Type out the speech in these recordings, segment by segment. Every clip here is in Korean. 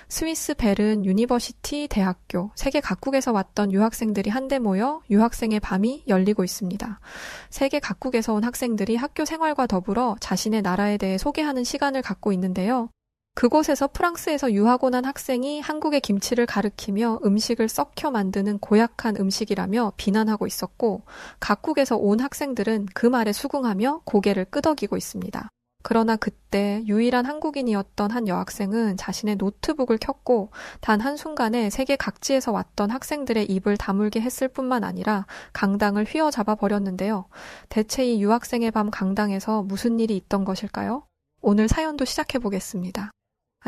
스위스 베른 유니버시티 대학교, 세계 각국에서 왔던 유학생들이 한데 모여 유학생의 밤이 열리고 있습니다. 세계 각국에서 온 학생들이 학교 생활과 더불어 자신의 나라에 대해 소개하는 시간을 갖고 있는데요. 그곳에서 프랑스에서 유학 온 한 학생이 한국의 김치를 가리키며 음식을 썩혀 만드는 고약한 음식이라며 비난하고 있었고, 각국에서 온 학생들은 그 말에 수긍하며 고개를 끄덕이고 있습니다. 그러나 그때 유일한 한국인이었던 한 여학생은 자신의 노트북을 켰고 단 한순간에 세계 각지에서 왔던 학생들의 입을 다물게 했을 뿐만 아니라 강당을 휘어잡아 버렸는데요. 대체 이 유학생의 밤 강당에서 무슨 일이 있던 것일까요? 오늘 사연도 시작해 보겠습니다.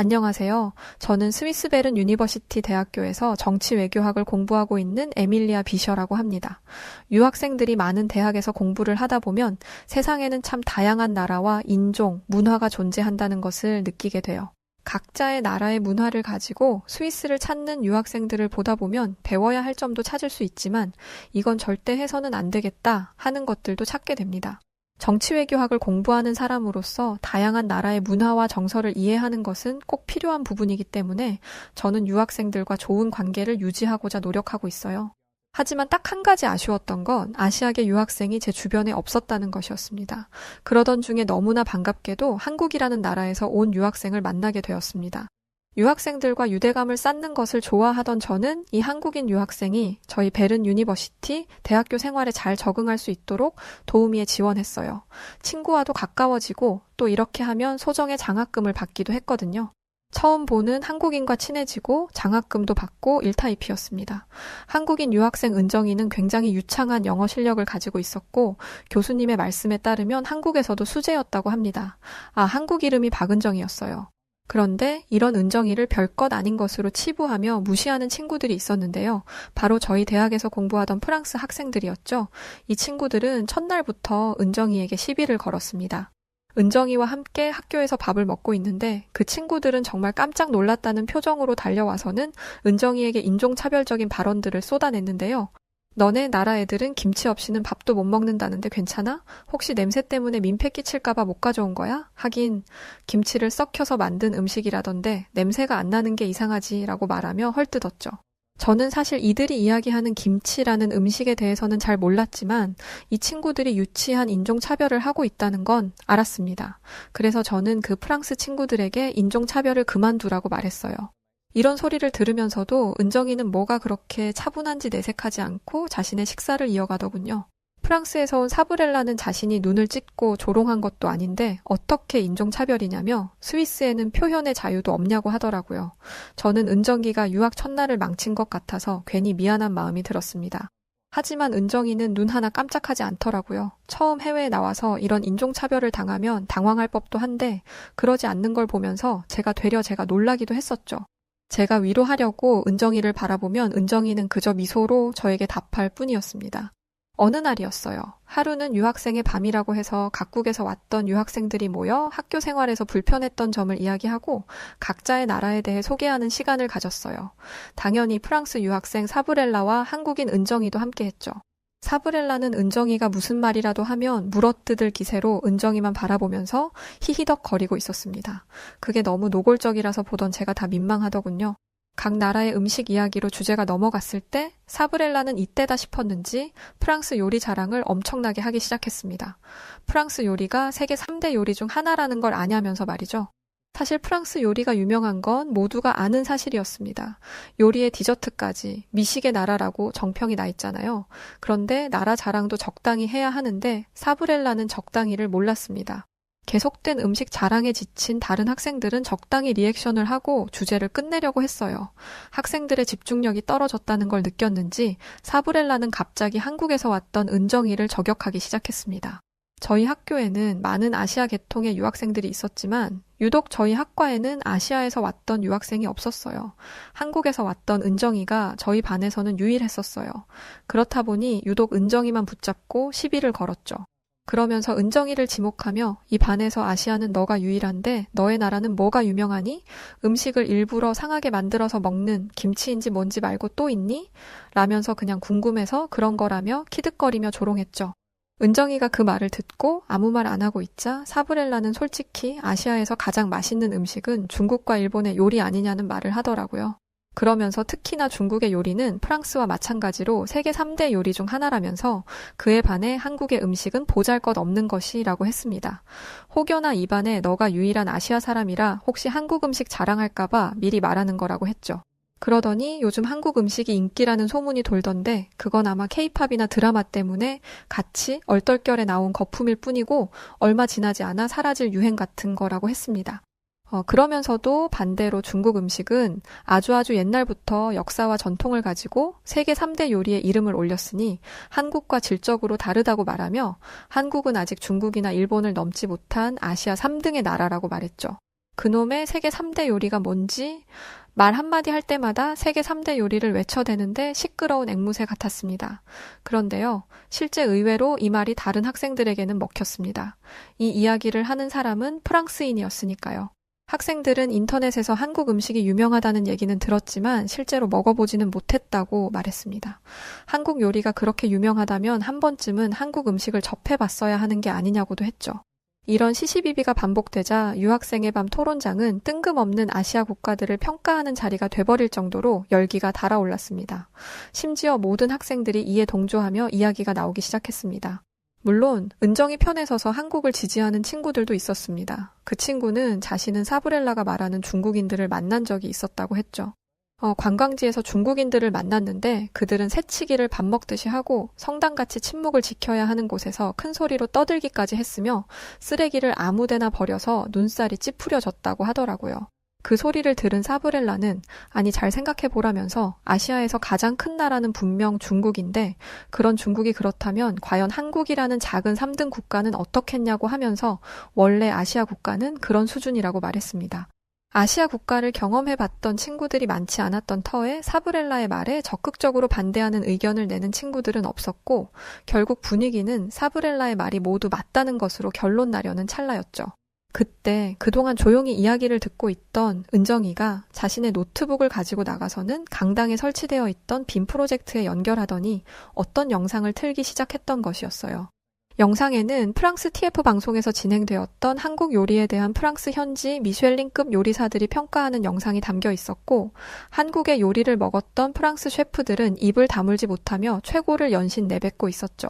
안녕하세요. 저는 스위스 베른 유니버시티 대학교에서 정치 외교학을 공부하고 있는 에밀리아 비셔라고 합니다. 유학생들이 많은 대학에서 공부를 하다 보면 세상에는 참 다양한 나라와 인종, 문화가 존재한다는 것을 느끼게 돼요. 각자의 나라의 문화를 가지고 스위스를 찾는 유학생들을 보다 보면 배워야 할 점도 찾을 수 있지만 이건 절대 해서는 안 되겠다 하는 것들도 찾게 됩니다. 정치외교학을 공부하는 사람으로서 다양한 나라의 문화와 정서를 이해하는 것은 꼭 필요한 부분이기 때문에 저는 유학생들과 좋은 관계를 유지하고자 노력하고 있어요. 하지만 딱 한 가지 아쉬웠던 건 아시아계 유학생이 제 주변에 없었다는 것이었습니다. 그러던 중에 너무나 반갑게도 한국이라는 나라에서 온 유학생을 만나게 되었습니다. 유학생들과 유대감을 쌓는 것을 좋아하던 저는 이 한국인 유학생이 저희 베른 유니버시티 대학교 생활에 잘 적응할 수 있도록 도우미에 지원했어요. 친구와도 가까워지고 또 이렇게 하면 소정의 장학금을 받기도 했거든요. 처음 보는 한국인과 친해지고 장학금도 받고 일타이피였습니다. 한국인 유학생 은정이는 굉장히 유창한 영어 실력을 가지고 있었고 교수님의 말씀에 따르면 한국에서도 수재였다고 합니다. 한국 이름이 박은정이었어요. 그런데 이런 은정이를 별것 아닌 것으로 치부하며 무시하는 친구들이 있었는데요. 바로 저희 대학에서 공부하던 프랑스 학생들이었죠. 이 친구들은 첫날부터 은정이에게 시비를 걸었습니다. 은정이와 함께 학교에서 밥을 먹고 있는데 그 친구들은 정말 깜짝 놀랐다는 표정으로 달려와서는 은정이에게 인종차별적인 발언들을 쏟아냈는데요. 너네 나라 애들은 김치 없이는 밥도 못 먹는다는데 괜찮아? 혹시 냄새 때문에 민폐 끼칠까봐 못 가져온 거야? 하긴 김치를 썩혀서 만든 음식이라던데 냄새가 안 나는 게 이상하지 라고 말하며 헐뜯었죠. 저는 사실 이들이 이야기하는 김치라는 음식에 대해서는 잘 몰랐지만 이 친구들이 유치한 인종차별을 하고 있다는 건 알았습니다. 그래서 저는 그 프랑스 친구들에게 인종차별을 그만두라고 말했어요. 이런 소리를 들으면서도 은정이는 뭐가 그렇게 차분한지 내색하지 않고 자신의 식사를 이어가더군요. 프랑스에서 온 사브렐라는 자신이 눈을 찢고 조롱한 것도 아닌데 어떻게 인종차별이냐며 스위스에는 표현의 자유도 없냐고 하더라고요. 저는 은정이가 유학 첫날을 망친 것 같아서 괜히 미안한 마음이 들었습니다. 하지만 은정이는 눈 하나 깜짝하지 않더라고요. 처음 해외에 나와서 이런 인종차별을 당하면 당황할 법도 한데 그러지 않는 걸 보면서 제가 놀라기도 했었죠. 제가 위로하려고 은정이를 바라보면 은정이는 그저 미소로 저에게 답할 뿐이었습니다. 어느 날이었어요. 하루는 유학생의 밤이라고 해서 각국에서 왔던 유학생들이 모여 학교 생활에서 불편했던 점을 이야기하고 각자의 나라에 대해 소개하는 시간을 가졌어요. 당연히 프랑스 유학생 사브렐라와 한국인 은정이도 함께했죠. 사브렐라는 은정이가 무슨 말이라도 하면 물어뜯을 기세로 은정이만 바라보면서 히히덕거리고 있었습니다. 그게 너무 노골적이라서 보던 제가 다 민망하더군요. 각 나라의 음식 이야기로 주제가 넘어갔을 때 사브렐라는 이때다 싶었는지 프랑스 요리 자랑을 엄청나게 하기 시작했습니다. 프랑스 요리가 세계 3대 요리 중 하나라는 걸 아냐면서 말이죠. 사실 프랑스 요리가 유명한 건 모두가 아는 사실이었습니다. 요리의 디저트까지 미식의 나라라고 정평이 나 있잖아요. 그런데 나라 자랑도 적당히 해야 하는데 사브렐라는 적당히를 몰랐습니다. 계속된 음식 자랑에 지친 다른 학생들은 적당히 리액션을 하고 주제를 끝내려고 했어요. 학생들의 집중력이 떨어졌다는 걸 느꼈는지 사브렐라는 갑자기 한국에서 왔던 은정이를 저격하기 시작했습니다. 저희 학교에는 많은 아시아 계통의 유학생들이 있었지만 유독 저희 학과에는 아시아에서 왔던 유학생이 없었어요. 한국에서 왔던 은정이가 저희 반에서는 유일했었어요. 그렇다 보니 유독 은정이만 붙잡고 시비를 걸었죠. 그러면서 은정이를 지목하며 이 반에서 아시아는 너가 유일한데 너의 나라는 뭐가 유명하니? 음식을 일부러 상하게 만들어서 먹는 김치인지 뭔지 말고 또 있니? 라면서 그냥 궁금해서 그런 거라며 키득거리며 조롱했죠. 은정이가 그 말을 듣고 아무 말 안 하고 있자 사브렐라는 솔직히 아시아에서 가장 맛있는 음식은 중국과 일본의 요리 아니냐는 말을 하더라고요. 그러면서 특히나 중국의 요리는 프랑스와 마찬가지로 세계 3대 요리 중 하나라면서 그에 반해 한국의 음식은 보잘것없는 것이라고 했습니다. 혹여나 입안에 너가 유일한 아시아 사람이라 혹시 한국 음식 자랑할까봐 미리 말하는 거라고 했죠. 그러더니 요즘 한국 음식이 인기라는 소문이 돌던데 그건 아마 케이팝이나 드라마 때문에 같이 얼떨결에 나온 거품일 뿐이고 얼마 지나지 않아 사라질 유행 같은 거라고 했습니다. 그러면서도 반대로 중국 음식은 아주 옛날부터 역사와 전통을 가지고 세계 3대 요리의 이름을 올렸으니 한국과 질적으로 다르다고 말하며 한국은 아직 중국이나 일본을 넘지 못한 아시아 3등의 나라라고 말했죠. 그놈의 세계 3대 요리가 뭔지 말 한마디 할 때마다 세계 3대 요리를 외쳐대는데 시끄러운 앵무새 같았습니다. 그런데요, 실제 의외로 이 말이 다른 학생들에게는 먹혔습니다. 이 이야기를 하는 사람은 프랑스인이었으니까요. 학생들은 인터넷에서 한국 음식이 유명하다는 얘기는 들었지만 실제로 먹어보지는 못했다고 말했습니다. 한국 요리가 그렇게 유명하다면 한 번쯤은 한국 음식을 접해봤어야 하는 게 아니냐고도 했죠. 이런 시시비비가 반복되자 유학생의 밤 토론장은 뜬금없는 아시아 국가들을 평가하는 자리가 돼버릴 정도로 열기가 달아올랐습니다. 심지어 모든 학생들이 이에 동조하며 이야기가 나오기 시작했습니다. 물론 은정이 편에 서서 한국을 지지하는 친구들도 있었습니다. 그 친구는 자신은 사브렐라가 말하는 중국인들을 만난 적이 있었다고 했죠. 관광지에서 중국인들을 만났는데 그들은 새치기를 밥 먹듯이 하고 성당같이 침묵을 지켜야 하는 곳에서 큰 소리로 떠들기까지 했으며 쓰레기를 아무데나 버려서 눈살이 찌푸려졌다고 하더라고요. 그 소리를 들은 사브렐라는 아니 잘 생각해보라면서 아시아에서 가장 큰 나라는 분명 중국인데 그런 중국이 그렇다면 과연 한국이라는 작은 3등 국가는 어떻겠냐고 하면서 원래 아시아 국가는 그런 수준이라고 말했습니다. 아시아 국가를 경험해봤던 친구들이 많지 않았던 터에 사브렐라의 말에 적극적으로 반대하는 의견을 내는 친구들은 없었고 결국 분위기는 사브렐라의 말이 모두 맞다는 것으로 결론 나려는 찰나였죠. 그때 그동안 조용히 이야기를 듣고 있던 은정이가 자신의 노트북을 가지고 나가서는 강당에 설치되어 있던 빔 프로젝트에 연결하더니 어떤 영상을 틀기 시작했던 것이었어요. 영상에는 프랑스 TF 방송에서 진행되었던 한국 요리에 대한 프랑스 현지 미쉐린급 요리사들이 평가하는 영상이 담겨 있었고 한국의 요리를 먹었던 프랑스 셰프들은 입을 다물지 못하며 최고를 연신 내뱉고 있었죠.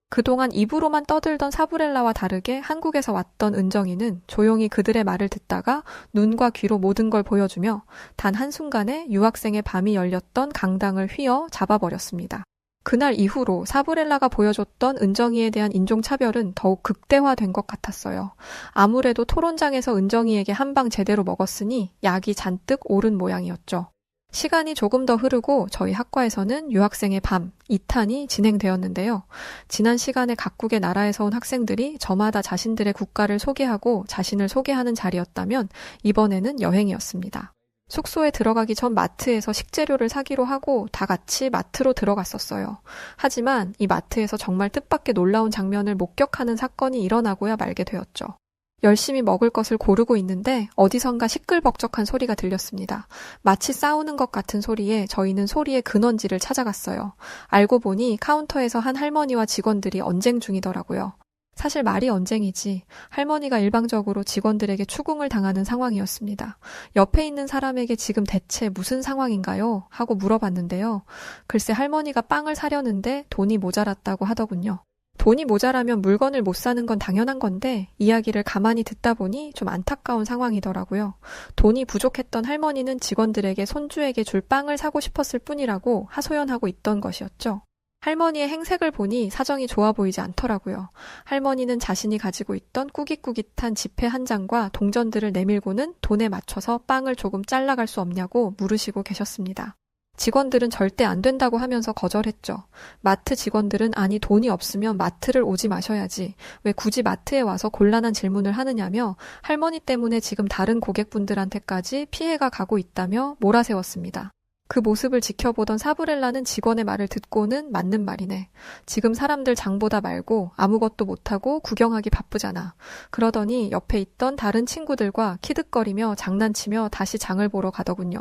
그동안 입으로만 떠들던 사브렐라와 다르게 한국에서 왔던 은정이는 조용히 그들의 말을 듣다가 눈과 귀로 모든 걸 보여주며 단 한순간에 유학생의 밤이 열렸던 강당을 휘어 잡아버렸습니다. 그날 이후로 사브렐라가 보여줬던 은정이에 대한 인종차별은 더욱 극대화된 것 같았어요. 아무래도 토론장에서 은정이에게 한 방 제대로 먹었으니 약이 잔뜩 오른 모양이었죠. 시간이 조금 더 흐르고 저희 학과에서는 유학생의 밤 2탄이 진행되었는데요. 지난 시간에 각국의 나라에서 온 학생들이 저마다 자신들의 국가를 소개하고 자신을 소개하는 자리였다면 이번에는 여행이었습니다. 숙소에 들어가기 전 마트에서 식재료를 사기로 하고 다 같이 마트로 들어갔었어요. 하지만 이 마트에서 정말 뜻밖의 놀라운 장면을 목격하는 사건이 일어나고야 말게 되었죠. 열심히 먹을 것을 고르고 있는데 어디선가 시끌벅적한 소리가 들렸습니다. 마치 싸우는 것 같은 소리에 저희는 소리의 근원지를 찾아갔어요. 알고 보니 카운터에서 한 할머니와 직원들이 언쟁 중이더라고요. 사실 말이 언쟁이지 할머니가 일방적으로 직원들에게 추궁을 당하는 상황이었습니다. 옆에 있는 사람에게 지금 대체 무슨 상황인가요? 하고 물어봤는데요. 글쎄 할머니가 빵을 사려는데 돈이 모자랐다고 하더군요. 돈이 모자라면 물건을 못 사는 건 당연한 건데 이야기를 가만히 듣다 보니 좀 안타까운 상황이더라고요. 돈이 부족했던 할머니는 직원들에게 손주에게 줄 빵을 사고 싶었을 뿐이라고 하소연하고 있던 것이었죠. 할머니의 행색을 보니 사정이 좋아 보이지 않더라고요. 할머니는 자신이 가지고 있던 꾸깃꾸깃한 지폐 한 장과 동전들을 내밀고는 돈에 맞춰서 빵을 조금 잘라갈 수 없냐고 물으시고 계셨습니다. 직원들은 절대 안 된다고 하면서 거절했죠. 마트 직원들은 아니 돈이 없으면 마트를 오지 마셔야지. 왜 굳이 마트에 와서 곤란한 질문을 하느냐며 할머니 때문에 지금 다른 고객분들한테까지 피해가 가고 있다며 몰아세웠습니다. 그 모습을 지켜보던 사브렐라는 직원의 말을 듣고는 맞는 말이네. 지금 사람들 장보다 말고 아무것도 못하고 구경하기 바쁘잖아. 그러더니 옆에 있던 다른 친구들과 키득거리며 장난치며 다시 장을 보러 가더군요.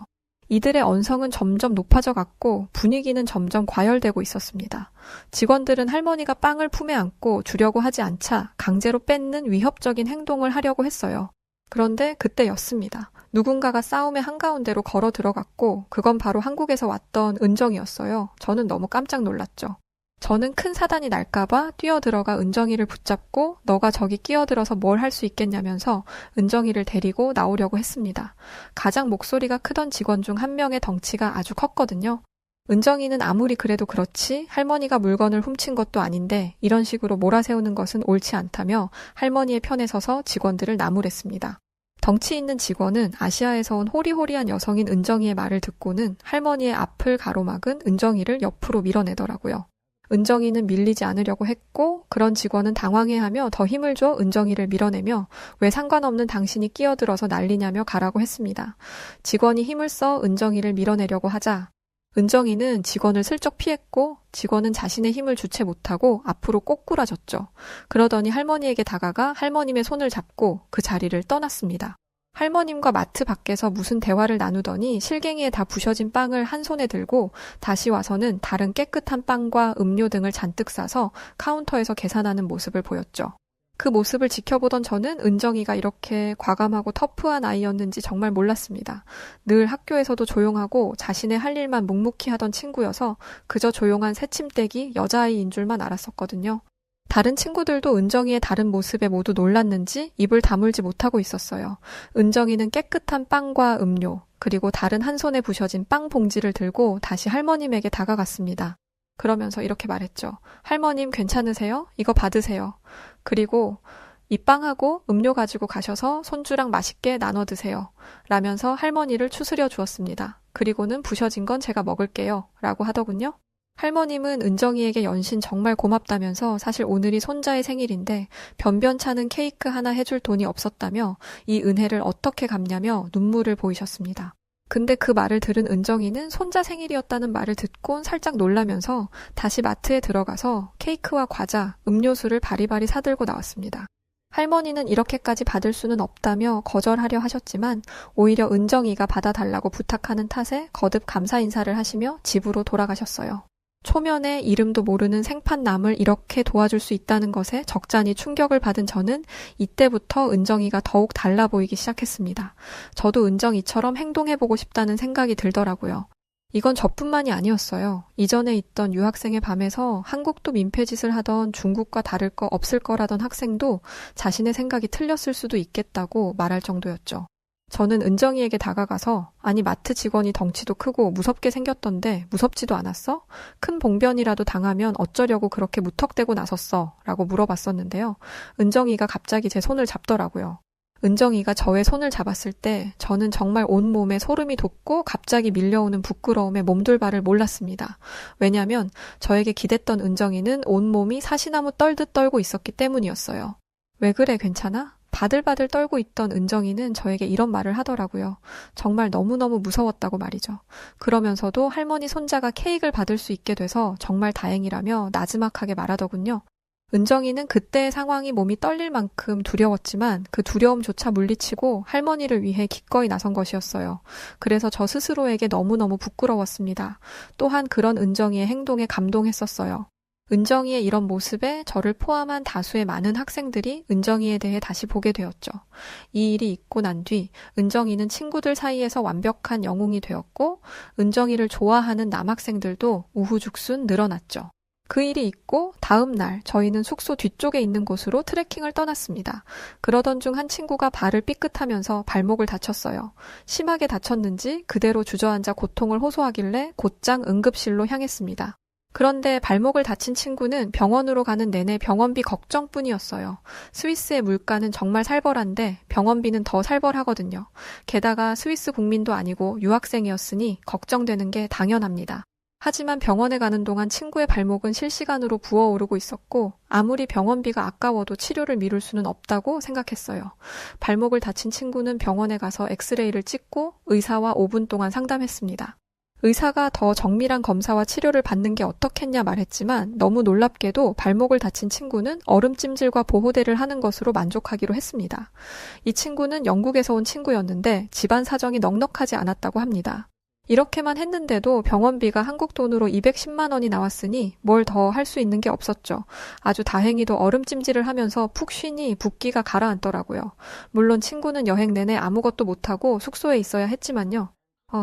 이들의 언성은 점점 높아져 갔고 분위기는 점점 과열되고 있었습니다. 직원들은 할머니가 빵을 품에 안고 주려고 하지 않자 강제로 뺏는 위협적인 행동을 하려고 했어요. 그런데 그때였습니다. 누군가가 싸움의 한가운데로 걸어 들어갔고 그건 바로 한국에서 왔던 은정이었어요. 저는 너무 깜짝 놀랐죠. 저는 큰 사단이 날까봐 뛰어들어가 은정이를 붙잡고 너가 저기 끼어들어서 뭘 할 수 있겠냐면서 은정이를 데리고 나오려고 했습니다. 가장 목소리가 크던 직원 중 한 명의 덩치가 아주 컸거든요. 은정이는 아무리 그래도 그렇지 할머니가 물건을 훔친 것도 아닌데 이런 식으로 몰아세우는 것은 옳지 않다며 할머니의 편에 서서 직원들을 나무랬습니다. 덩치 있는 직원은 아시아에서 온 호리호리한 여성인 은정이의 말을 듣고는 할머니의 앞을 가로막은 은정이를 옆으로 밀어내더라고요. 은정이는 밀리지 않으려고 했고 그런 직원은 당황해하며 더 힘을 줘 은정이를 밀어내며 왜 상관없는 당신이 끼어들어서 난리냐며 가라고 했습니다. 직원이 힘을 써 은정이를 밀어내려고 하자 은정이는 직원을 슬쩍 피했고 직원은 자신의 힘을 주체 못하고 앞으로 꼬꾸라졌죠. 그러더니 할머니에게 다가가 할머님의 손을 잡고 그 자리를 떠났습니다. 할머님과 마트 밖에서 무슨 대화를 나누더니 실갱이에 다 부셔진 빵을 한 손에 들고 다시 와서는 다른 깨끗한 빵과 음료 등을 잔뜩 싸서 카운터에서 계산하는 모습을 보였죠. 그 모습을 지켜보던 저는 은정이가 이렇게 과감하고 터프한 아이였는지 정말 몰랐습니다. 늘 학교에서도 조용하고 자신의 할 일만 묵묵히 하던 친구여서 그저 조용한 새침대기 여자아이인 줄만 알았었거든요. 다른 친구들도 은정이의 다른 모습에 모두 놀랐는지 입을 다물지 못하고 있었어요. 은정이는 깨끗한 빵과 음료, 그리고 다른 한 손에 부셔진 빵 봉지를 들고 다시 할머님에게 다가갔습니다. 그러면서 이렇게 말했죠. 할머님 괜찮으세요? 이거 받으세요. 그리고 이 빵하고 음료 가지고 가셔서 손주랑 맛있게 나눠 드세요. 라면서 할머니를 추스려 주었습니다. 그리고는 부셔진 건 제가 먹을게요. 라고 하더군요. 할머님은 은정이에게 연신 정말 고맙다면서 사실 오늘이 손자의 생일인데 변변찮은 케이크 하나 해줄 돈이 없었다며 이 은혜를 어떻게 갚냐며 눈물을 보이셨습니다. 근데 그 말을 들은 은정이는 손자 생일이었다는 말을 듣곤 살짝 놀라면서 다시 마트에 들어가서 케이크와 과자, 음료수를 바리바리 사들고 나왔습니다. 할머니는 이렇게까지 받을 수는 없다며 거절하려 하셨지만 오히려 은정이가 받아달라고 부탁하는 탓에 거듭 감사 인사를 하시며 집으로 돌아가셨어요. 초면에 이름도 모르는 생판남을 이렇게 도와줄 수 있다는 것에 적잖이 충격을 받은 저는 이때부터 은정이가 더욱 달라 보이기 시작했습니다. 저도 은정이처럼 행동해보고 싶다는 생각이 들더라고요. 이건 저뿐만이 아니었어요. 이전에 있던 유학생의 밤에서 한국도 민폐짓을 하던 중국과 다를 거 없을 거라던 학생도 자신의 생각이 틀렸을 수도 있겠다고 말할 정도였죠. 저는 은정이에게 다가가서 아니 마트 직원이 덩치도 크고 무섭게 생겼던데 무섭지도 않았어? 큰 봉변이라도 당하면 어쩌려고 그렇게 무턱대고 나섰어? 라고 물어봤었는데요. 은정이가 갑자기 제 손을 잡더라고요. 은정이가 저의 손을 잡았을 때 저는 정말 온몸에 소름이 돋고 갑자기 밀려오는 부끄러움에 몸둘바를 몰랐습니다. 왜냐하면 저에게 기댔던 은정이는 온몸이 사시나무 떨듯 떨고 있었기 때문이었어요. 왜 그래 괜찮아? 바들바들 떨고 있던 은정이는 저에게 이런 말을 하더라고요. 정말 너무너무 무서웠다고 말이죠. 그러면서도 할머니 손자가 케이크를 받을 수 있게 돼서 정말 다행이라며 나지막하게 말하더군요. 은정이는 그때의 상황이 몸이 떨릴 만큼 두려웠지만 그 두려움조차 물리치고 할머니를 위해 기꺼이 나선 것이었어요. 그래서 저 스스로에게 너무너무 부끄러웠습니다. 또한 그런 은정이의 행동에 감동했었어요. 은정이의 이런 모습에 저를 포함한 다수의 많은 학생들이 은정이에 대해 다시 보게 되었죠. 이 일이 있고 난 뒤 은정이는 친구들 사이에서 완벽한 영웅이 되었고 은정이를 좋아하는 남학생들도 우후죽순 늘어났죠. 그 일이 있고 다음 날 저희는 숙소 뒤쪽에 있는 곳으로 트레킹을 떠났습니다. 그러던 중 한 친구가 발을 삐끗하면서 발목을 다쳤어요. 심하게 다쳤는지 그대로 주저앉아 고통을 호소하길래 곧장 응급실로 향했습니다. 그런데 발목을 다친 친구는 병원으로 가는 내내 병원비 걱정뿐이었어요. 스위스의 물가는 정말 살벌한데 병원비는 더 살벌하거든요. 게다가 스위스 국민도 아니고 유학생이었으니 걱정되는 게 당연합니다. 하지만 병원에 가는 동안 친구의 발목은 실시간으로 부어오르고 있었고 아무리 병원비가 아까워도 치료를 미룰 수는 없다고 생각했어요. 발목을 다친 친구는 병원에 가서 엑스레이를 찍고 의사와 5분 동안 상담했습니다. 의사가 더 정밀한 검사와 치료를 받는 게 어떻겠냐 말했지만 너무 놀랍게도 발목을 다친 친구는 얼음찜질과 보호대를 하는 것으로 만족하기로 했습니다. 이 친구는 영국에서 온 친구였는데 집안 사정이 넉넉하지 않았다고 합니다. 이렇게만 했는데도 병원비가 한국 돈으로 210만 원이 나왔으니 뭘 더 할 수 있는 게 없었죠. 아주 다행히도 얼음찜질을 하면서 푹 쉬니 붓기가 가라앉더라고요. 물론 친구는 여행 내내 아무것도 못하고 숙소에 있어야 했지만요.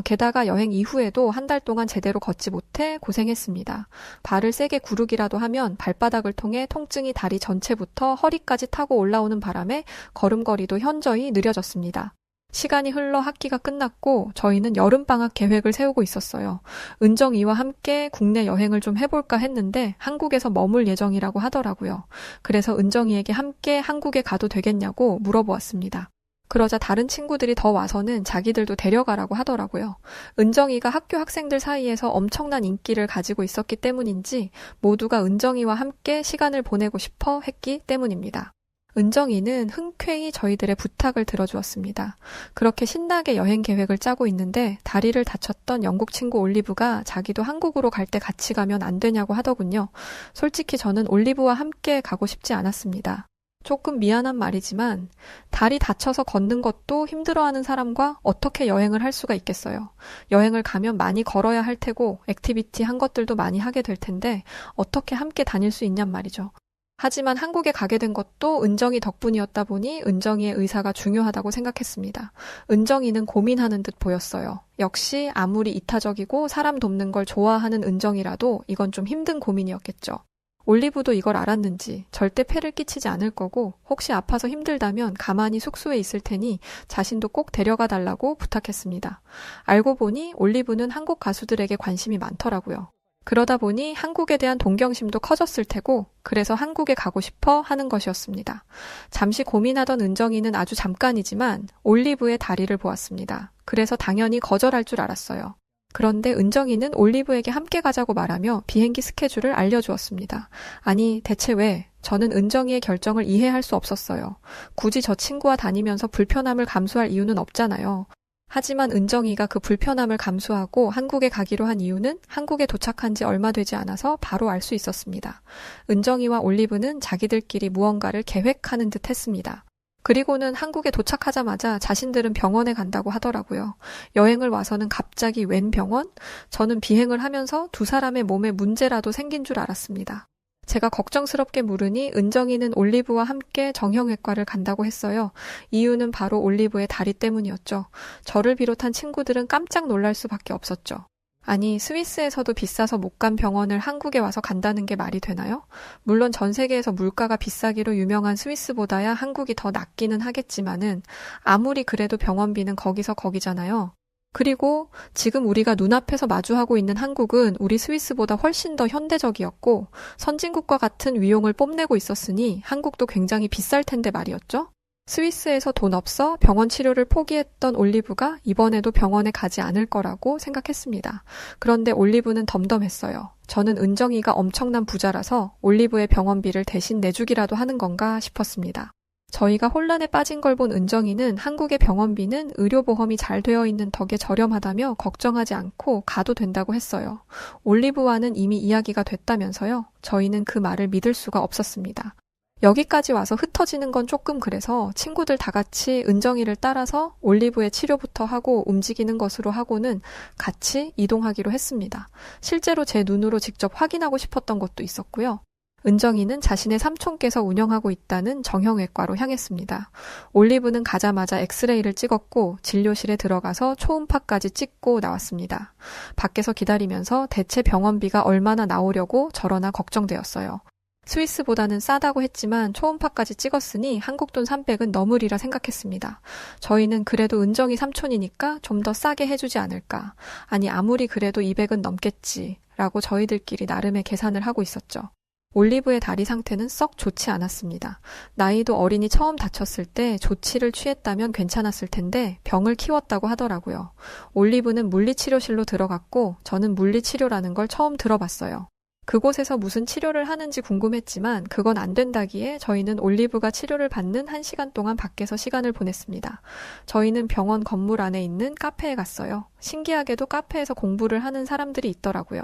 게다가 여행 이후에도 한 달 동안 제대로 걷지 못해 고생했습니다. 발을 세게 구르기라도 하면 발바닥을 통해 통증이 다리 전체부터 허리까지 타고 올라오는 바람에 걸음걸이도 현저히 느려졌습니다. 시간이 흘러 학기가 끝났고 저희는 여름방학 계획을 세우고 있었어요. 은정이와 함께 국내 여행을 좀 해볼까 했는데 한국에서 머물 예정이라고 하더라고요. 그래서 은정이에게 함께 한국에 가도 되겠냐고 물어보았습니다. 그러자 다른 친구들이 더 와서는 자기들도 데려가라고 하더라고요. 은정이가 학교 학생들 사이에서 엄청난 인기를 가지고 있었기 때문인지 모두가 은정이와 함께 시간을 보내고 싶어 했기 때문입니다. 은정이는 흔쾌히 저희들의 부탁을 들어주었습니다. 그렇게 신나게 여행 계획을 짜고 있는데 다리를 다쳤던 영국 친구 올리브가 자기도 한국으로 갈 때 같이 가면 안 되냐고 하더군요. 솔직히 저는 올리브와 함께 가고 싶지 않았습니다. 조금 미안한 말이지만 다리 다쳐서 걷는 것도 힘들어하는 사람과 어떻게 여행을 할 수가 있겠어요. 여행을 가면 많이 걸어야 할 테고 액티비티 한 것들도 많이 하게 될 텐데 어떻게 함께 다닐 수 있냔 말이죠. 하지만 한국에 가게 된 것도 은정이 덕분이었다 보니 은정이의 의사가 중요하다고 생각했습니다. 은정이는 고민하는 듯 보였어요. 역시 아무리 이타적이고 사람 돕는 걸 좋아하는 은정이라도 이건 좀 힘든 고민이었겠죠. 올리브도 이걸 알았는지 절대 폐를 끼치지 않을 거고 혹시 아파서 힘들다면 가만히 숙소에 있을 테니 자신도 꼭 데려가 달라고 부탁했습니다. 알고 보니 올리브는 한국 가수들에게 관심이 많더라고요. 그러다 보니 한국에 대한 동경심도 커졌을 테고 그래서 한국에 가고 싶어 하는 것이었습니다. 잠시 고민하던 은정이는 아주 잠깐이지만 올리브의 다리를 보았습니다. 그래서 당연히 거절할 줄 알았어요. 그런데 은정이는 올리브에게 함께 가자고 말하며 비행기 스케줄을 알려주었습니다. 아니 대체 왜? 저는 은정이의 결정을 이해할 수 없었어요. 굳이 저 친구와 다니면서 불편함을 감수할 이유는 없잖아요. 하지만 은정이가 그 불편함을 감수하고 한국에 가기로 한 이유는 한국에 도착한 지 얼마 되지 않아서 바로 알 수 있었습니다. 은정이와 올리브는 자기들끼리 무언가를 계획하는 듯 했습니다. 그리고는 한국에 도착하자마자 자신들은 병원에 간다고 하더라고요. 여행을 와서는 갑자기 웬 병원? 저는 비행을 하면서 두 사람의 몸에 문제라도 생긴 줄 알았습니다. 제가 걱정스럽게 물으니 은정이는 올리브와 함께 정형외과를 간다고 했어요. 이유는 바로 올리브의 다리 때문이었죠. 저를 비롯한 친구들은 깜짝 놀랄 수밖에 없었죠. 아니, 스위스에서도 비싸서 못 간 병원을 한국에 와서 간다는 게 말이 되나요? 물론 전 세계에서 물가가 비싸기로 유명한 스위스보다야 한국이 더 낫기는 하겠지만은 아무리 그래도 병원비는 거기서 거기잖아요. 그리고 지금 우리가 눈앞에서 마주하고 있는 한국은 우리 스위스보다 훨씬 더 현대적이었고 선진국과 같은 위용을 뽐내고 있었으니 한국도 굉장히 비쌀 텐데 말이었죠. 스위스에서 돈 없어 병원 치료를 포기했던 올리브가 이번에도 병원에 가지 않을 거라고 생각했습니다. 그런데 올리브는 덤덤했어요. 저는 은정이가 엄청난 부자라서 올리브의 병원비를 대신 내주기라도 하는 건가 싶었습니다. 저희가 혼란에 빠진 걸 본 은정이는 한국의 병원비는 의료보험이 잘 되어 있는 덕에 저렴하다며 걱정하지 않고 가도 된다고 했어요. 올리브와는 이미 이야기가 됐다면서요. 저희는 그 말을 믿을 수가 없었습니다. 여기까지 와서 흩어지는 건 조금 그래서 친구들 다 같이 은정이를 따라서 올리브의 치료부터 하고 움직이는 것으로 하고는 같이 이동하기로 했습니다. 실제로 제 눈으로 직접 확인하고 싶었던 것도 있었고요. 은정이는 자신의 삼촌께서 운영하고 있다는 정형외과로 향했습니다. 올리브는 가자마자 엑스레이를 찍었고 진료실에 들어가서 초음파까지 찍고 나왔습니다. 밖에서 기다리면서 대체 병원비가 얼마나 나오려고 저러나 걱정되었어요. 스위스보다는 싸다고 했지만 초음파까지 찍었으니 한국 돈 300은 넘으리라 생각했습니다. 저희는 그래도 은정이 삼촌이니까 좀 더 싸게 해주지 않을까. 아니 아무리 그래도 200은 넘겠지 라고 저희들끼리 나름의 계산을 하고 있었죠. 올리브의 다리 상태는 썩 좋지 않았습니다. 나이도 어린이 처음 다쳤을 때 조치를 취했다면 괜찮았을 텐데 병을 키웠다고 하더라고요. 올리브는 물리치료실로 들어갔고 저는 물리치료라는 걸 처음 들어봤어요. 그곳에서 무슨 치료를 하는지 궁금했지만 그건 안 된다기에 저희는 올리브가 치료를 받는 1시간 동안 밖에서 시간을 보냈습니다. 저희는 병원 건물 안에 있는 카페에 갔어요. 신기하게도 카페에서 공부를 하는 사람들이 있더라고요.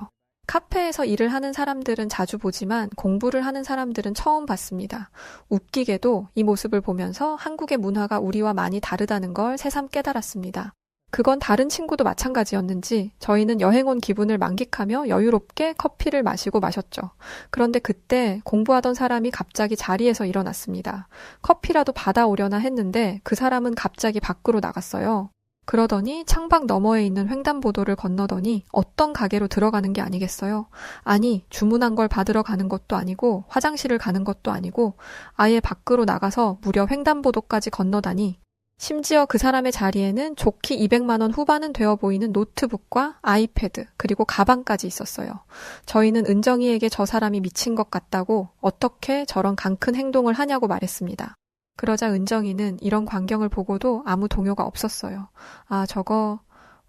카페에서 일을 하는 사람들은 자주 보지만 공부를 하는 사람들은 처음 봤습니다. 웃기게도 이 모습을 보면서 한국의 문화가 우리와 많이 다르다는 걸 새삼 깨달았습니다. 그건 다른 친구도 마찬가지였는지 저희는 여행 온 기분을 만끽하며 여유롭게 커피를 마셨죠. 그런데 그때 공부하던 사람이 갑자기 자리에서 일어났습니다. 커피라도 받아오려나 했는데 그 사람은 갑자기 밖으로 나갔어요. 그러더니 창밖 너머에 있는 횡단보도를 건너더니 어떤 가게로 들어가는 게 아니겠어요? 아니, 주문한 걸 받으러 가는 것도 아니고 화장실을 가는 것도 아니고 아예 밖으로 나가서 무려 횡단보도까지 건너다니, 심지어 그 사람의 자리에는 좋게 200만 원 후반은 되어 보이는 노트북과 아이패드, 그리고 가방까지 있었어요. 저희는 은정이에게 저 사람이 미친 것 같다고 어떻게 저런 강큰 행동을 하냐고 말했습니다. 그러자 은정이는 이런 광경을 보고도 아무 동요가 없었어요. 아, 저거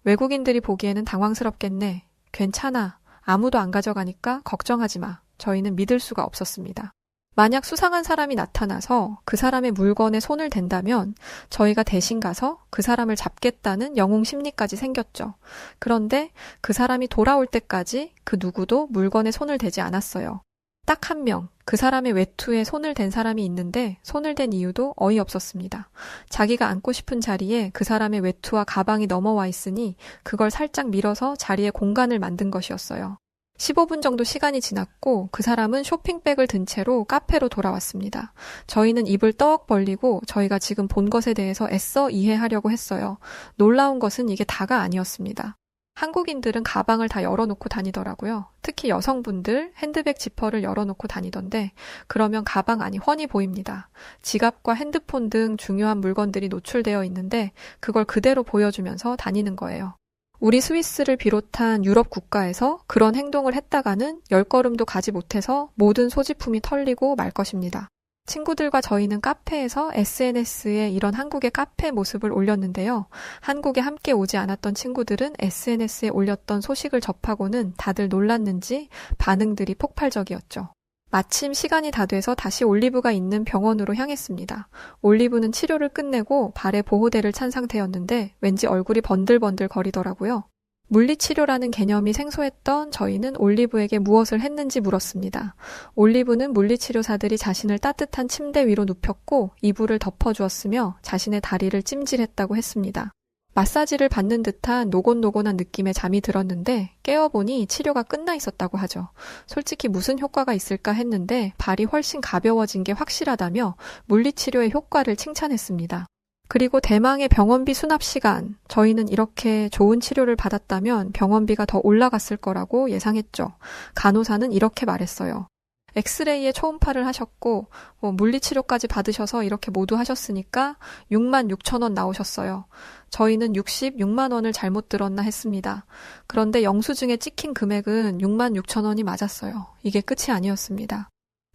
외국인들이 보기에는 당황스럽겠네. 괜찮아. 아무도 안 가져가니까 걱정하지 마. 저희는 믿을 수가 없었습니다. 만약 수상한 사람이 나타나서 그 사람의 물건에 손을 댄다면 저희가 대신 가서 그 사람을 잡겠다는 영웅 심리까지 생겼죠. 그런데 그 사람이 돌아올 때까지 그 누구도 물건에 손을 대지 않았어요. 딱 한 명, 그 사람의 외투에 손을 댄 사람이 있는데 손을 댄 이유도 어이없었습니다. 자기가 앉고 싶은 자리에 그 사람의 외투와 가방이 넘어와 있으니 그걸 살짝 밀어서 자리에 공간을 만든 것이었어요. 15분 정도 시간이 지났고 그 사람은 쇼핑백을 든 채로 카페로 돌아왔습니다. 저희는 입을 떡 벌리고 저희가 지금 본 것에 대해서 애써 이해하려고 했어요. 놀라운 것은 이게 다가 아니었습니다. 한국인들은 가방을 다 열어놓고 다니더라고요. 특히 여성분들 핸드백 지퍼를 열어놓고 다니던데 그러면 가방 안이 훤히 보입니다. 지갑과 핸드폰 등 중요한 물건들이 노출되어 있는데 그걸 그대로 보여주면서 다니는 거예요. 우리 스위스를 비롯한 유럽 국가에서 그런 행동을 했다가는 10걸음도 가지 못해서 모든 소지품이 털리고 말 것입니다. 친구들과 저희는 카페에서 SNS에 이런 한국의 카페 모습을 올렸는데요. 한국에 함께 오지 않았던 친구들은 SNS에 올렸던 소식을 접하고는 다들 놀랐는지 반응들이 폭발적이었죠. 마침 시간이 다 돼서 다시 올리브가 있는 병원으로 향했습니다. 올리브는 치료를 끝내고 발에 보호대를 찬 상태였는데 왠지 얼굴이 번들번들 거리더라고요. 물리치료라는 개념이 생소했던 저희는 올리브에게 무엇을 했는지 물었습니다. 올리브는 물리치료사들이 자신을 따뜻한 침대 위로 눕혔고 이불을 덮어주었으며 자신의 다리를 찜질했다고 했습니다. 마사지를 받는 듯한 노곤노곤한 느낌의 잠이 들었는데 깨어보니 치료가 끝나 있었다고 하죠. 솔직히 무슨 효과가 있을까 했는데 발이 훨씬 가벼워진 게 확실하다며 물리치료의 효과를 칭찬했습니다. 그리고 대망의 병원비 수납 시간. 저희는 이렇게 좋은 치료를 받았다면 병원비가 더 올라갔을 거라고 예상했죠. 간호사는 이렇게 말했어요. 엑스레이에 초음파를 하셨고 물리치료까지 받으셔서 이렇게 모두 하셨으니까 6만 6천 원 나오셨어요. 저희는 66만 원을 잘못 들었나 했습니다. 그런데 영수증에 찍힌 금액은 6만 6천 원이 맞았어요. 이게 끝이 아니었습니다.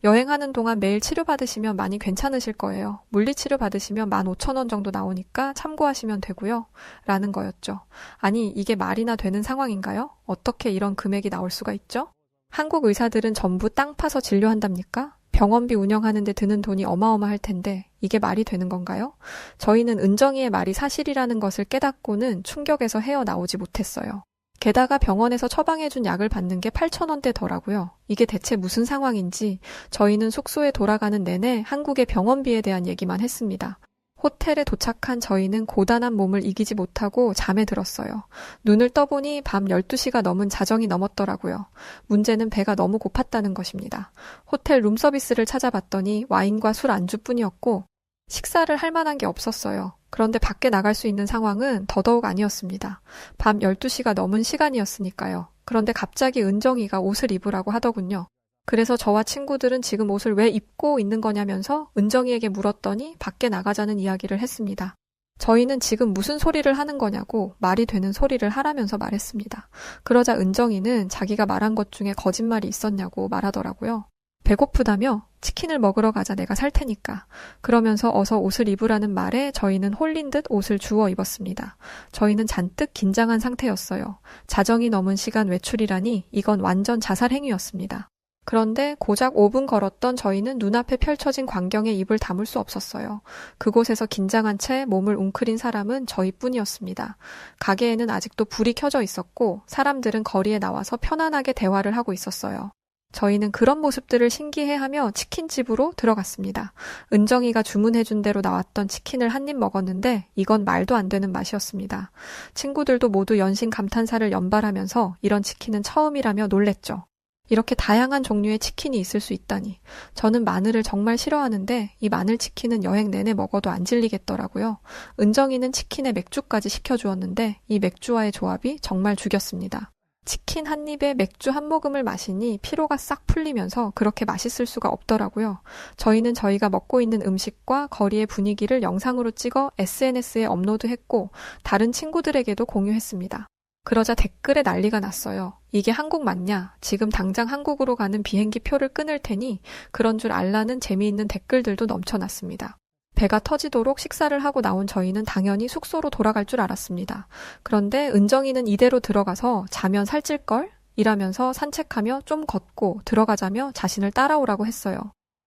여행하는 동안 매일 치료받으시면 많이 괜찮으실 거예요. 물리치료 받으시면 15,000원 정도 나오니까 참고하시면 되고요. 라는 거였죠. 아니, 이게 말이나 되는 상황인가요? 어떻게 이런 금액이 나올 수가 있죠? 한국 의사들은 전부 땅 파서 진료한답니까? 병원비 운영하는 데 드는 돈이 어마어마할 텐데 이게 말이 되는 건가요? 저희는 은정이의 말이 사실이라는 것을 깨닫고는 충격에서 헤어나오지 못했어요. 게다가 병원에서 처방해준 약을 받는 게 8,000원대더라고요. 이게 대체 무슨 상황인지 저희는 숙소에 돌아가는 내내 한국의 병원비에 대한 얘기만 했습니다. 호텔에 도착한 저희는 고단한 몸을 이기지 못하고 잠에 들었어요. 눈을 떠보니 밤 12시가 넘은 자정이 넘었더라고요. 문제는 배가 너무 고팠다는 것입니다. 호텔 룸서비스를 찾아봤더니 와인과 술 안주뿐이었고 식사를 할 만한 게 없었어요. 그런데 밖에 나갈 수 있는 상황은 더더욱 아니었습니다. 밤 12시가 넘은 시간이었으니까요. 그런데 갑자기 은정이가 옷을 입으라고 하더군요. 그래서 저와 친구들은 지금 옷을 왜 입고 있는 거냐면서 은정이에게 물었더니 밖에 나가자는 이야기를 했습니다. 저희는 지금 무슨 소리를 하는 거냐고 말이 되는 소리를 하라면서 말했습니다. 그러자 은정이는 자기가 말한 것 중에 거짓말이 있었냐고 말하더라고요. 배고프다며 치킨을 먹으러 가자 내가 살 테니까. 그러면서 어서 옷을 입으라는 말에 저희는 홀린 듯 옷을 주워 입었습니다. 저희는 잔뜩 긴장한 상태였어요. 자정이 넘은 시간 외출이라니 이건 완전 자살 행위였습니다. 그런데 고작 5분 걸었던 저희는 눈앞에 펼쳐진 광경에 입을 다물 수 없었어요. 그곳에서 긴장한 채 몸을 웅크린 사람은 저희뿐이었습니다. 가게에는 아직도 불이 켜져 있었고 사람들은 거리에 나와서 편안하게 대화를 하고 있었어요. 저희는 그런 모습들을 신기해하며 치킨집으로 들어갔습니다. 은정이가 주문해준 대로 나왔던 치킨을 한 입 먹었는데 이건 말도 안 되는 맛이었습니다. 친구들도 모두 연신 감탄사를 연발하면서 이런 치킨은 처음이라며 놀랬죠. 이렇게 다양한 종류의 치킨이 있을 수 있다니. 저는 마늘을 정말 싫어하는데 이 마늘 치킨은 여행 내내 먹어도 안 질리겠더라고요. 은정이는 치킨에 맥주까지 시켜주었는데 이 맥주와의 조합이 정말 죽였습니다. 치킨 한 입에 맥주 한 모금을 마시니 피로가 싹 풀리면서 그렇게 맛있을 수가 없더라고요. 저희는 저희가 먹고 있는 음식과 거리의 분위기를 영상으로 찍어 SNS에 업로드했고 다른 친구들에게도 공유했습니다. 그러자 댓글에 난리가 났어요. 이게 한국 맞냐? 지금 당장 한국으로 가는 비행기 표를 끊을 테니 그런 줄 알라는 재미있는 댓글들도 넘쳐났습니다. 배가 터지도록 식사를 하고 나온 저희는 당연히 숙소로 돌아갈 줄 알았습니다. 그런데 은정이는 이대로 들어가서 자면 살찔걸? 이라면서 산책하며 좀 걷고 들어가자며 자신을 따라오라고 했어요.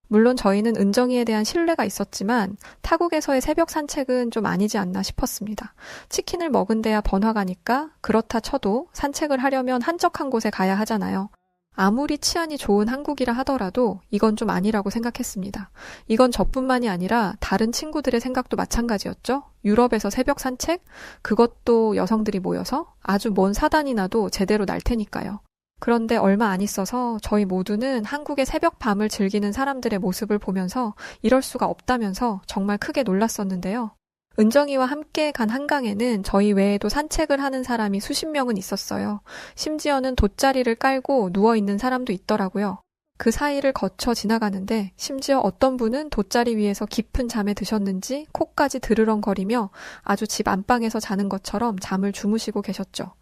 물론 저희는 은정이에 대한 신뢰가 있었지만 타국에서의 새벽 산책은 좀 아니지 않나 싶었습니다. 치킨을 먹은 데야 번화가니까 그렇다 쳐도 산책을 하려면 한적한 곳에 가야 하잖아요. 아무리 치안이 좋은 한국이라 하더라도 이건 좀 아니라고 생각했습니다. 이건 저뿐만이 아니라 다른 친구들의 생각도 마찬가지였죠. 유럽에서 새벽 산책? 그것도 여성들이 모여서? 아주 뭔 사단이 나도 제대로 날 테니까요. 그런데 얼마 안 있어서 저희 모두는 한국의 새벽 밤을 즐기는 사람들의 모습을 보면서 이럴 수가 없다면서 정말 크게 놀랐었는데요. 은정이와 함께 간 한강에는 저희 외에도 산책을 하는 사람이 수십 명은 있었어요. 심지어는 돗자리를 깔고 누워있는 사람도 있더라고요. 그 사이를 거쳐 지나가는데 심지어 어떤 분은 돗자리 위에서 깊은 잠에 드셨는지 코까지 드르렁거리며 아주 집 안방에서 자는 것처럼 잠을 주무시고 계셨죠.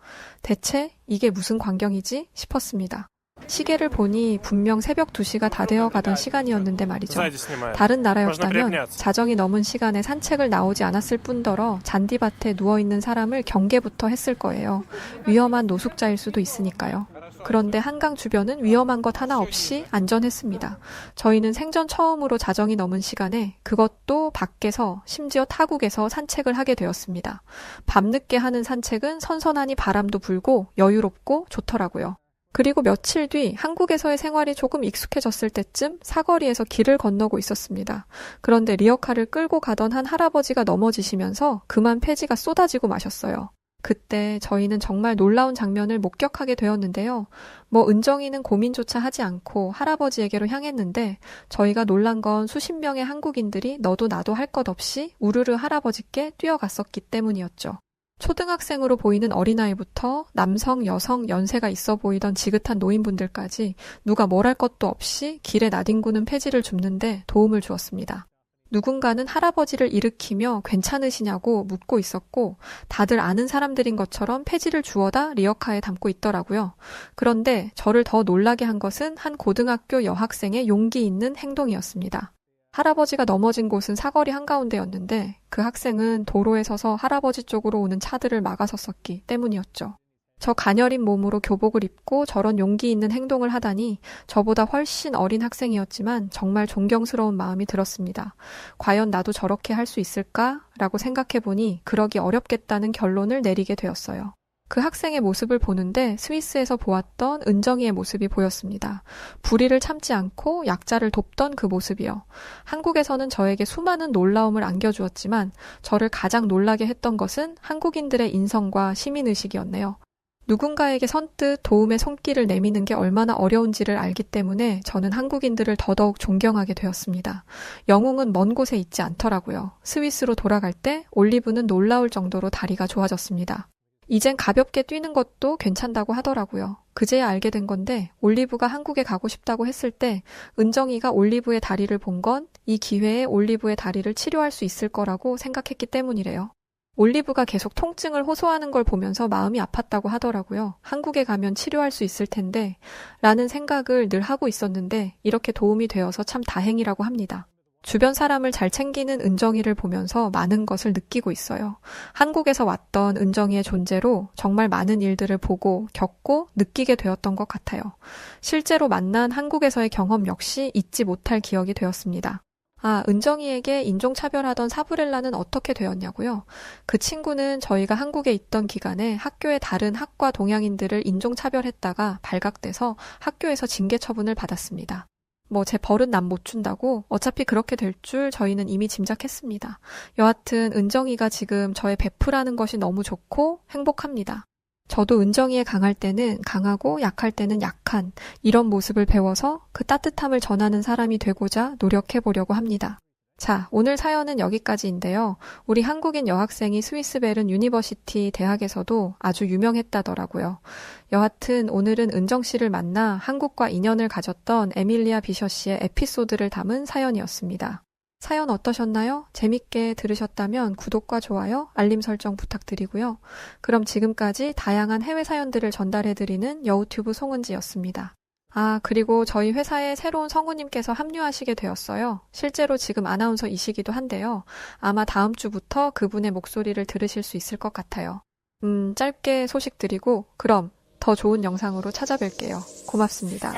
대체 이게 무슨 광경이지 싶었습니다. 시계를 보니 분명 새벽 2시가 다 되어 가던 시간이었는데 말이죠. 다른 나라였다면 자정이 넘은 시간에 산책을 나오지 않았을 뿐더러 잔디밭에 누워있는 사람을 경계부터 했을 거예요. 위험한 노숙자일 수도 있으니까요. 그런데 한강 주변은 위험한 것 하나 없이 안전했습니다. 저희는 생전 처음으로 자정이 넘은 시간에 그것도 밖에서 심지어 타국에서 산책을 하게 되었습니다. 밤늦게 하는 산책은 선선하니 바람도 불고 여유롭고 좋더라고요. 그리고 며칠 뒤 한국에서의 생활이 조금 익숙해졌을 때쯤 사거리에서 길을 건너고 있었습니다. 그런데 리어카를 끌고 가던 한 할아버지가 넘어지시면서 그만 폐지가 쏟아지고 마셨어요. 그때 저희는 정말 놀라운 장면을 목격하게 되었는데요. 은정이는 고민조차 하지 않고 할아버지에게로 향했는데 저희가 놀란 건 수십 명의 한국인들이 너도 나도 할 것 없이 우르르 할아버지께 뛰어갔었기 때문이었죠. 초등학생으로 보이는 어린아이부터 남성, 여성, 연세가 있어 보이던 지긋한 노인분들까지 누가 뭘 할 것도 없이 길에 나뒹구는 폐지를 줍는데 도움을 주었습니다. 누군가는 할아버지를 일으키며 괜찮으시냐고 묻고 있었고 다들 아는 사람들인 것처럼 폐지를 주워다 리어카에 담고 있더라고요. 그런데 저를 더 놀라게 한 것은 한 고등학교 여학생의 용기 있는 행동이었습니다. 할아버지가 넘어진 곳은 사거리 한가운데였는데 그 학생은 도로에 서서 할아버지 쪽으로 오는 차들을 막아섰었기 때문이었죠. 저 가녀린 몸으로 교복을 입고 저런 용기 있는 행동을 하다니 저보다 훨씬 어린 학생이었지만 정말 존경스러운 마음이 들었습니다. 과연 나도 저렇게 할 수 있을까라고 생각해보니 그러기 어렵겠다는 결론을 내리게 되었어요. 그 학생의 모습을 보는데 스위스에서 보았던 은정이의 모습이 보였습니다. 불의를 참지 않고 약자를 돕던 그 모습이요. 한국에서는 저에게 수많은 놀라움을 안겨주었지만 저를 가장 놀라게 했던 것은 한국인들의 인성과 시민의식이었네요. 누군가에게 선뜻 도움의 손길을 내미는 게 얼마나 어려운지를 알기 때문에 저는 한국인들을 더더욱 존경하게 되었습니다. 영웅은 먼 곳에 있지 않더라고요. 스위스로 돌아갈 때 올리브는 놀라울 정도로 다리가 좋아졌습니다. 이젠 가볍게 뛰는 것도 괜찮다고 하더라고요. 그제야 알게 된 건데 올리브가 한국에 가고 싶다고 했을 때 은정이가 올리브의 다리를 본 건 이 기회에 올리브의 다리를 치료할 수 있을 거라고 생각했기 때문이래요. 올리브가 계속 통증을 호소하는 걸 보면서 마음이 아팠다고 하더라고요. 한국에 가면 치료할 수 있을 텐데 라는 생각을 늘 하고 있었는데 이렇게 도움이 되어서 참 다행이라고 합니다. 주변 사람을 잘 챙기는 은정이를 보면서 많은 것을 느끼고 있어요. 한국에서 왔던 은정이의 존재로 정말 많은 일들을 보고 겪고 느끼게 되었던 것 같아요. 실제로 만난 한국에서의 경험 역시 잊지 못할 기억이 되었습니다. 아, 은정이에게 인종차별하던 사브렐라는 어떻게 되었냐고요? 그 친구는 저희가 한국에 있던 기간에 학교의 다른 학과 동양인들을 인종차별했다가 발각돼서 학교에서 징계 처분을 받았습니다. 뭐 제 벌은 남 못 준다고 어차피 그렇게 될 줄 저희는 이미 짐작했습니다. 여하튼 은정이가 지금 저의 베프라는 것이 너무 좋고 행복합니다. 저도 은정이의 강할 때는 강하고 약할 때는 약한 이런 모습을 배워서 그 따뜻함을 전하는 사람이 되고자 노력해 보려고 합니다. 자, 오늘 사연은 여기까지인데요. 우리 한국인 여학생이 스위스 베른 유니버시티 대학에서도 아주 유명했다더라고요. 여하튼 오늘은 은정 씨를 만나 한국과 인연을 가졌던 에밀리아 비셔 씨의 에피소드를 담은 사연이었습니다. 사연 어떠셨나요? 재밌게 들으셨다면 구독과 좋아요, 알림 설정 부탁드리고요. 그럼 지금까지 다양한 해외 사연들을 전달해드리는 여우튜브 송은지였습니다. 아, 그리고 저희 회사에 새로운 성우님께서 합류하시게 되었어요. 실제로 지금 아나운서이시기도 한데요. 아마 다음 주부터 그분의 목소리를 들으실 수 있을 것 같아요. 짧게 소식 드리고 그럼 더 좋은 영상으로 찾아뵐게요. 고맙습니다.